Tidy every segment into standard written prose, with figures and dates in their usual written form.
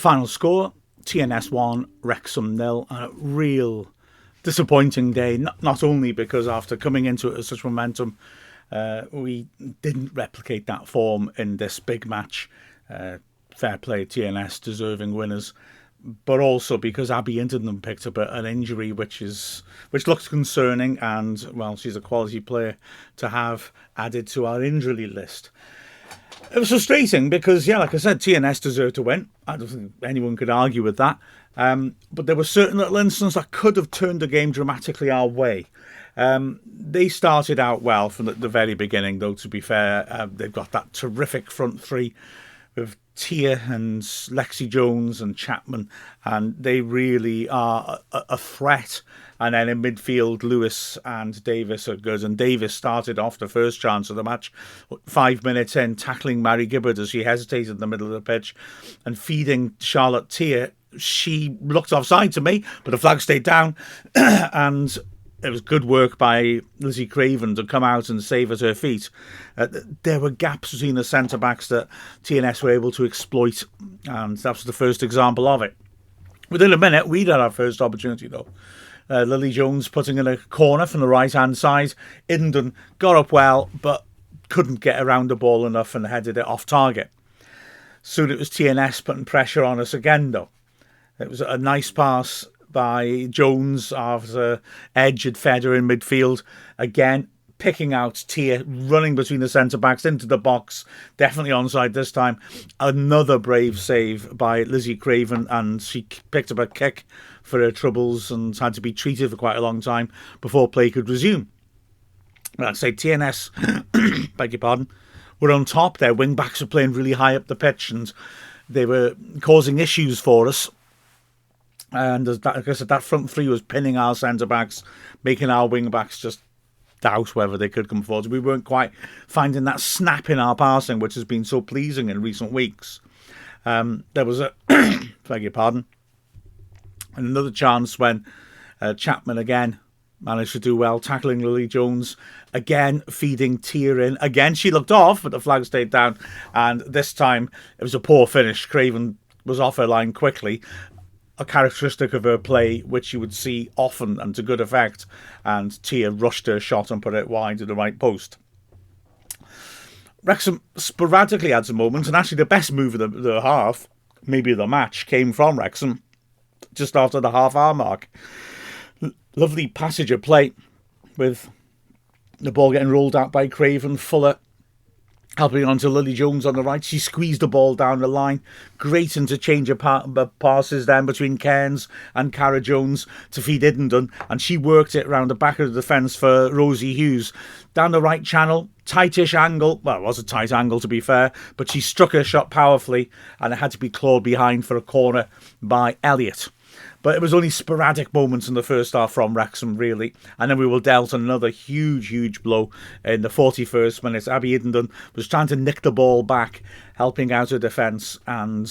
Final score, TNS 1, Wrexham 0. A real disappointing day, not only because after coming into it with such momentum, we didn't replicate that form in this big match. Fair play, TNS, deserving winners. But also because Abby Hinton picked up an injury which looks concerning, and, well, she's a quality player to have added to our injury list. It was frustrating because, yeah, like I said, TNS deserved to win. I don't think anyone could argue with that. But there were certain little instances that could have turned the game dramatically our way. They started out well from the very beginning, though, to be fair. They've got that terrific front three with Tia and Lexi Jones and Chapman, and they really are a threat. And then in midfield, Lewis and Davis are good. And Davis started off the first chance of the match, 5 minutes in, tackling Mary Gibbard as she hesitated in the middle of the pitch and feeding Charlotte Tia. She looked offside to me, but the flag stayed down. And it was good work by Lizzie Craven to come out and save at her feet. There were gaps between the centre-backs that TNS were able to exploit, and that was the first example of it. Within a minute, we'd had our first opportunity, though. Lily Jones putting in a corner from the right-hand side. Idendon got up well, but couldn't get around the ball enough and headed it off target. Soon it was TNS putting pressure on us again, though. It was a nice pass by Jones after Edge had fed her in midfield. Again, picking out Tia, running between the centre-backs into the box. Definitely onside this time. Another brave save by Lizzie Craven, and she picked up a kick for her troubles and had to be treated for quite a long time before play could resume. I'd say TNS, beg your pardon, were on top. Their wing-backs were playing really high up the pitch, and they were causing issues for us. And like I said, that front three was pinning our centre-backs, making our wing-backs just doubt whether they could come forward. We weren't quite finding that snap in our passing, which has been so pleasing in recent weeks. There was a, beg your pardon, another chance when Chapman again managed to do well, tackling Lily Jones, again feeding Tia in. Again, she looked off, but the flag stayed down. And this time, it was a poor finish. Craven was off her line quickly, a characteristic of her play, which you would see often and to good effect. And Tia rushed her shot and put it wide to the right post. Wrexham sporadically had some moments, and actually the best move of the half, maybe the match, came from Wrexham just after the half-hour mark. Lovely passage of play with the ball getting rolled out by Craven. Fuller helping on to Lily Jones on the right. She squeezed the ball down the line. Great interchange of passes then between Cairns and Cara Jones to feed Idendon. And she worked it round the back of the defence for Rosie Hughes. Down the right channel, tightish angle. Well, it was a tight angle to be fair, but she struck her shot powerfully and it had to be clawed behind for a corner by Elliott. But it was only sporadic moments in the first half from Wrexham, really. And then we were dealt another huge blow in the 41st minute. Abby Idendon was trying to nick the ball back, helping out her defence. And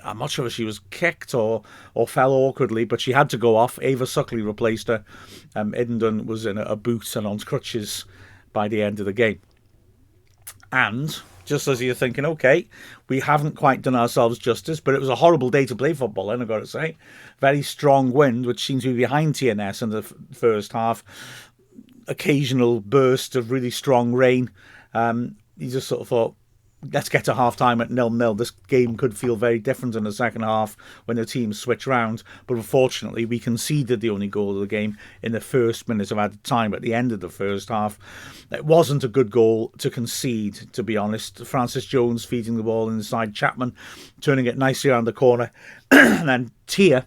I'm not sure if she was kicked or fell awkwardly, but she had to go off. Ava Suckley replaced her. Idendon was in a boot and on crutches by the end of the game. And just as you're thinking, okay, we haven't quite done ourselves justice, but it was a horrible day to play football, I've got to say. Very strong wind, which seems to be behind TNS in the first half. Occasional burst of really strong rain. You just sort of thought, let's get to half-time at 0-0. This game could feel very different in the second half when the teams switch round. But unfortunately, we conceded the only goal of the game in the first minute of added time at the end of the first half. It wasn't a good goal to concede, to be honest. Francis Jones feeding the ball inside Chapman, turning it nicely around the corner. And then Tia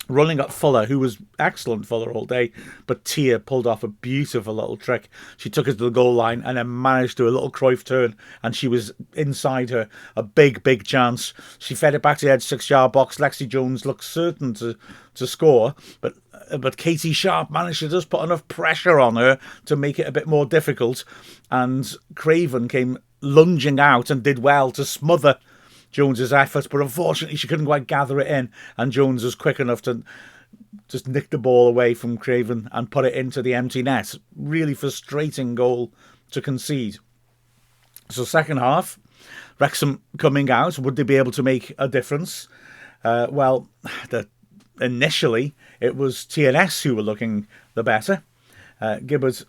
running up Fuller, who was excellent Fuller all day, but Tia pulled off a beautiful little trick. She took it to the goal line and then managed to do a little Cruyff turn, and she was inside her. A big chance. She fed it back to the edge 6-yard box. Lexi Jones looked certain to score, but Katie Sharp managed to just put enough pressure on her to make it a bit more difficult, and Craven came lunging out and did well to smother Jones's efforts, but unfortunately she couldn't quite gather it in, and Jones was quick enough to just nick the ball away from Craven and put it into the empty net. Really frustrating goal to concede. So second half, Wrexham coming out, would they be able to make a difference? Well, initially it was TNS who were looking the better. Gibbard,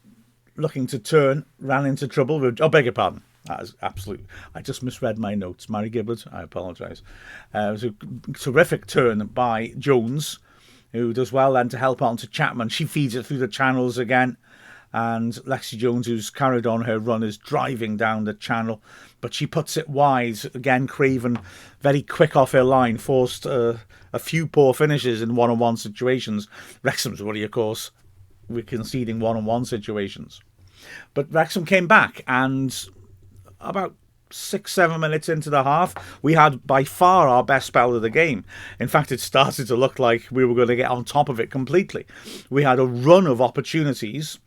looking to turn, ran into trouble with... Oh, beg your pardon. That is absolute... I just misread my notes. Mary Gibbard, I apologise. It was a terrific turn by Jones, who does well then to help on to Chapman. She feeds it through the channels again. And Lexi Jones, who's carried on her run, is driving down the channel. But she puts it wide. Again, Craven, very quick off her line, forced a few poor finishes in one-on-one situations. Wrexham's worry, of course, we're conceding one-on-one situations. But Wrexham came back, and about 6-7 minutes into the half, we had by far our best spell of the game. In fact, it started to look like we were going to get on top of it completely. We had a run of opportunities.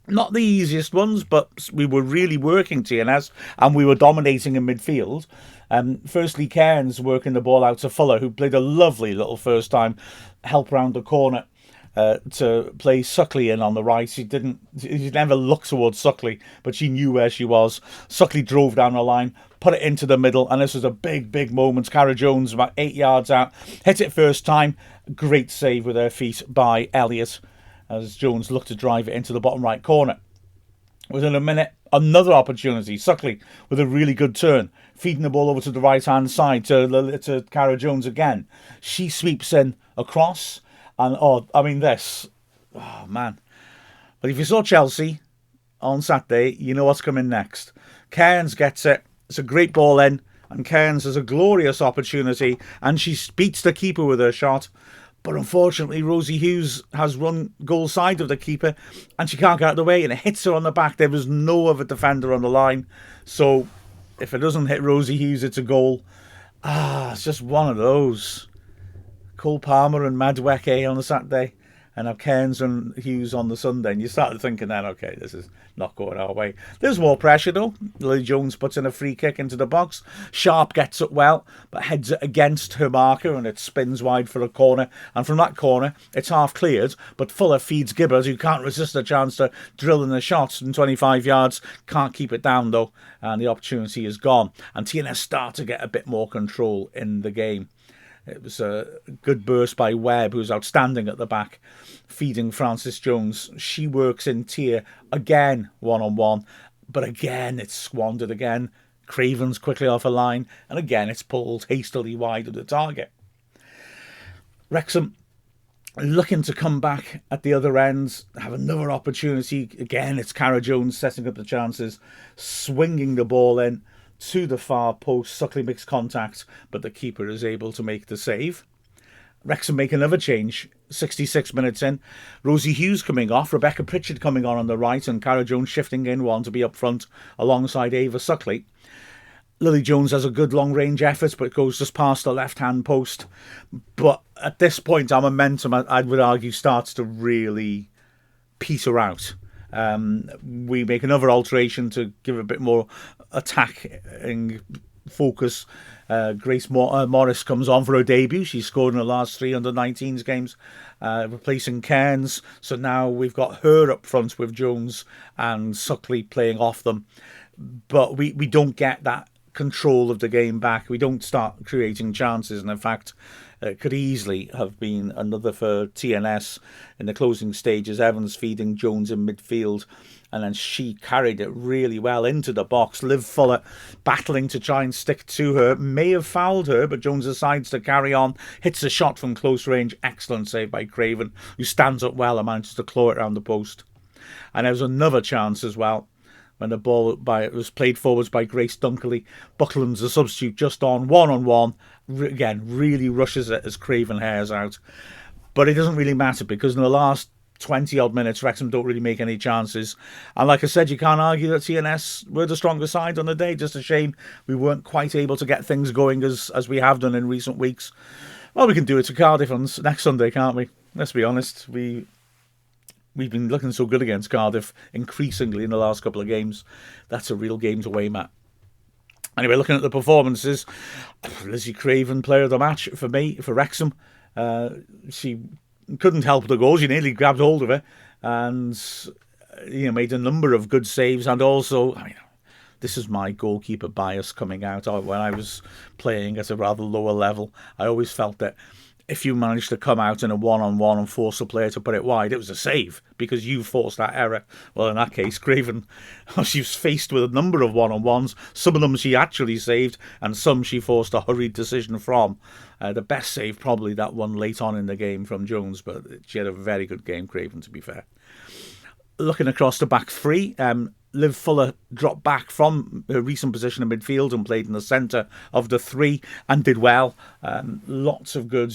Not the easiest ones, but we were really working TNS and we were dominating in midfield. Firstly, Cairns working the ball out to Fuller, who played a lovely little first time help round the corner to play Suckley in on the right. She never looked towards Suckley, but she knew where she was. Suckley drove down the line, put it into the middle, and this was a big moment. Cara Jones, about 8 yards out, hit it first time. Great save with her feet by Elliott, as Jones looked to drive it into the bottom right corner. Within a minute, another opportunity. Suckley with a really good turn, feeding the ball over to the right-hand side to Cara Jones again. She sweeps in across, and this. Oh, man. But if you saw Chelsea on Saturday, you know what's coming next. Cairns gets it. It's a great ball in, and Cairns has a glorious opportunity, and she beats the keeper with her shot. But unfortunately, Rosie Hughes has run goal side of the keeper and she can't get out of the way, and it hits her on the back. There was no other defender on the line. So if it doesn't hit Rosie Hughes, it's a goal. It's just one of those. Cole Palmer and Madweke on the Saturday, and now Cairns and Hughes on the Sunday. And you started thinking then, okay, this is not going our way. There's more pressure though. Lily Jones puts in a free kick into the box. Sharp gets it well, but heads it against her marker and it spins wide for a corner. And from that corner, it's half cleared, but Fuller feeds Gibbard, who can't resist a chance to drill in the shots in 25 yards. Can't keep it down though, and the opportunity is gone. And TNS start to get a bit more control in the game. It was a good burst by Webb, who's outstanding at the back, feeding Frances Jones. She works in tier again, one-on-one, but again it's squandered again. Craven's quickly off a line, and again it's pulled hastily wide of the target. Wrexham looking to come back at the other end, have another opportunity. Again, it's Cara Jones setting up the chances, swinging the ball in to the far post. Suckley makes contact, but the keeper is able to make the save. Wrexham make another change 66 minutes in. Rosie Hughes coming off, Rebecca Pritchard coming on the right, and Cara Jones shifting in one to be up front alongside Ava Suckley. Lily Jones has a good long range effort, but it goes just past the left hand post. But at this point, our momentum, I would argue, starts to really peter out. We make another alteration to give a bit more attacking focus. Grace Morris comes on for her debut. She's scored in the last 3 under-19s games, replacing Cairns. So now we've got her up front with Jones and Suckley playing off them. But we don't get that control of the game back. We don't start creating chances, and in fact it could easily have been another for TNS in the closing stages. Evans feeding Jones in midfield, and then she carried it really well into the box. Liv Fuller battling to try and stick to her, may have fouled her, but Jones decides to carry on, hits a shot from close range. Excellent save by Craven, who stands up well and manages to claw it around the post. And there was another chance as well, when the ball was played forwards by Grace Dunkley. Buckland's a substitute just on one-on-one. Again, really rushes it as Craven hairs out. But it doesn't really matter, because in the last 20-odd minutes, Wrexham don't really make any chances. And like I said, you can't argue that TNS were the stronger side on the day. Just a shame we weren't quite able to get things going as we have done in recent weeks. Well, we can do it to Cardiff on next Sunday, can't we? Let's be honest. We've been looking so good against Cardiff increasingly in the last couple of games. That's a real game to aim at. Anyway, looking at the performances, Lizzie Craven, player of the match for me, for Wrexham. She couldn't help the goal. She nearly grabbed hold of it and made a number of good saves. And also, this is my goalkeeper bias coming out. When I was playing at a rather lower level, I always felt that if you managed to come out in a one-on-one and force a player to put it wide, it was a save because you forced that error. Well, in that case, Craven, she was faced with a number of one-on-ones. Some of them she actually saved, and some she forced a hurried decision from. The best save, probably that one late on in the game from Jones, but she had a very good game, Craven, to be fair. Looking across the back three, Liv Fuller dropped back from her recent position in midfield and played in the centre of the three and did well. Lots of good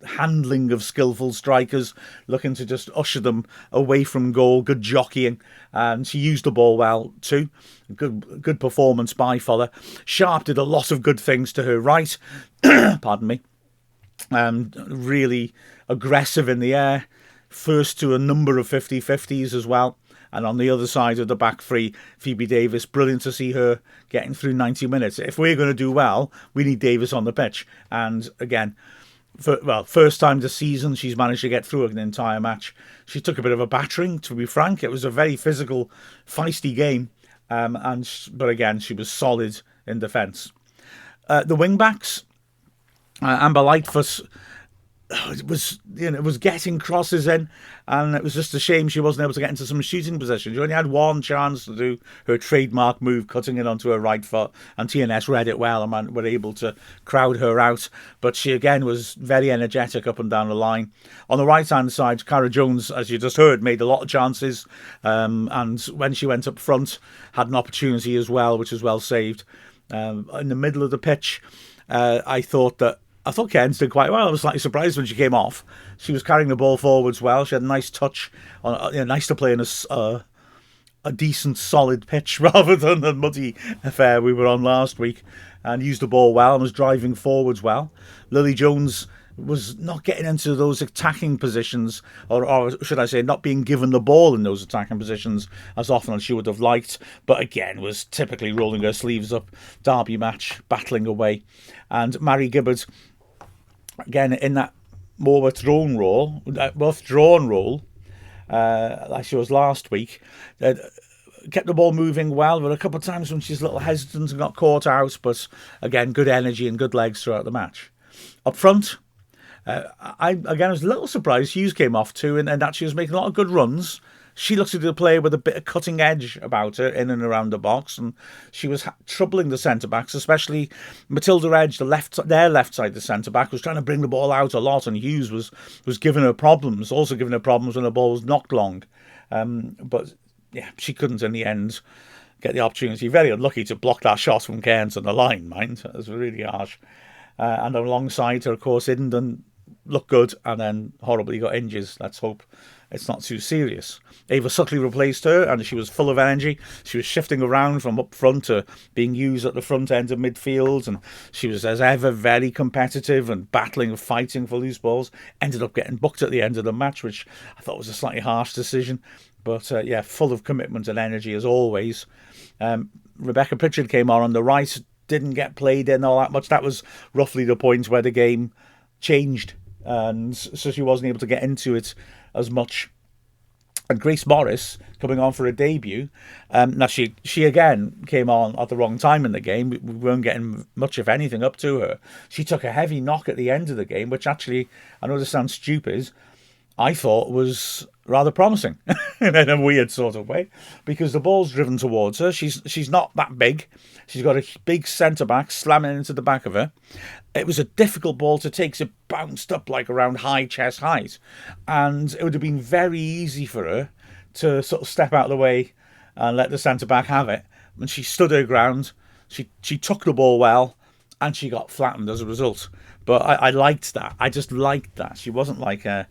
handling of skillful strikers, looking to just usher them away from goal. Good jockeying, and she used the ball well too. Good performance by Fuller. Sharp did a lot of good things to her right. Pardon me. Really aggressive in the air. First to a number of 50-50s as well. And on the other side of the back three, Phoebe Davis, brilliant to see her getting through 90 minutes. If we're going to do well, we need Davis on the pitch. And again, first time this season, she's managed to get through an entire match. She took a bit of a battering, to be frank. It was a very physical, feisty game. But again, she was solid in defence. The wing-backs, Amber Lightfoot, it was getting crosses in, and it was just a shame she wasn't able to get into some shooting positions. She only had one chance to do her trademark move, cutting it onto her right foot, and TNS read it well and were able to crowd her out. But she again was very energetic up and down the line. On the right hand side, Cara Jones, as you just heard, made a lot of chances, and when she went up front, had an opportunity as well, which was well saved. In the middle of the pitch, I thought Cairns did quite well. I was slightly surprised when she came off. She was carrying the ball forwards well. She had a nice touch. Nice to play in a decent, solid pitch rather than the muddy affair we were on last week, and used the ball well and was driving forwards well. Lily Jones was not getting into those attacking positions, or should I say, not being given the ball in those attacking positions as often as she would have liked, but again was typically rolling her sleeves up. Derby match, battling away. And Mary Gibbard, again, in that more withdrawn role, like she was last week, kept the ball moving well. But a couple of times when she's a little hesitant and got caught out, but again, good energy and good legs throughout the match. Up front, I was a little surprised Hughes came off too, and that she was making a lot of good runs. She looks like a player with a bit of cutting edge about her in and around the box, and she was troubling the centre-backs, especially Matilda Edge, their left side, the centre-back, was trying to bring the ball out a lot, and Hughes was giving her problems, also giving her problems when the ball was knocked long. But yeah, she couldn't in the end get the opportunity. Very unlucky to block that shot from Cairns on the line, mind. It was really harsh. And alongside her, of course, Indon looked good and then horribly got injured. Let's hope it's not too serious. Ava Suckley replaced her, and she was full of energy. She was shifting around from up front to being used at the front end of midfield, and she was, as ever, very competitive and battling and fighting for loose balls. Ended up getting booked at the end of the match, which I thought was a slightly harsh decision. But full of commitment and energy as always. Rebecca Pritchard came on the right, didn't get played in all that much. That was roughly the point where the game changed, and so she wasn't able to get into it as much. And Grace Morris coming on for a debut. Now she again came on at the wrong time in the game. We weren't getting much of anything up to her. She took a heavy knock at the end of the game, which actually, I know this sounds stupid, I thought was rather promising in a weird sort of way, because the ball's driven towards her. She's not that big. She's got a big centre-back slamming into the back of her. It was a difficult ball to take, so it bounced up like around high chest height, and it would have been very easy for her to sort of step out of the way and let the centre-back have it. When she stood her ground, she took the ball well, and she got flattened as a result. But I liked that. I just liked that. She wasn't like a...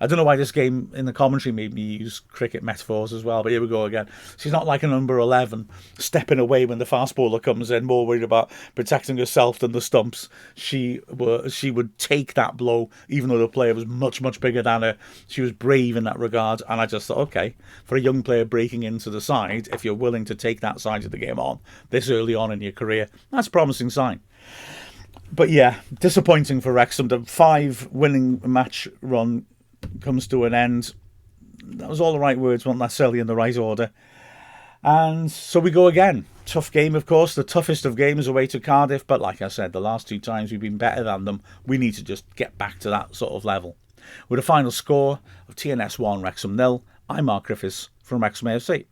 I don't know why this game in the commentary made me use cricket metaphors as well, but here we go again. She's not like a number 11 stepping away when the fast bowler comes in, more worried about protecting herself than the stumps. She would take that blow, even though the player was much, much bigger than her. She was brave in that regard, and I just thought, okay, for a young player breaking into the side, if you're willing to take that side of the game on this early on in your career, that's a promising sign. But yeah, disappointing for Wrexham. The 5 winning match run comes to an end. That was all the right words, weren't necessarily in the right order. And so we go again. Tough game, of course, the toughest of games away to Cardiff, but like I said, the last 2 times we've been better than them. We need to just get back to that sort of level. With a final score of TNS 1, Wrexham 0, I'm Mark Griffiths from Wrexham AFC.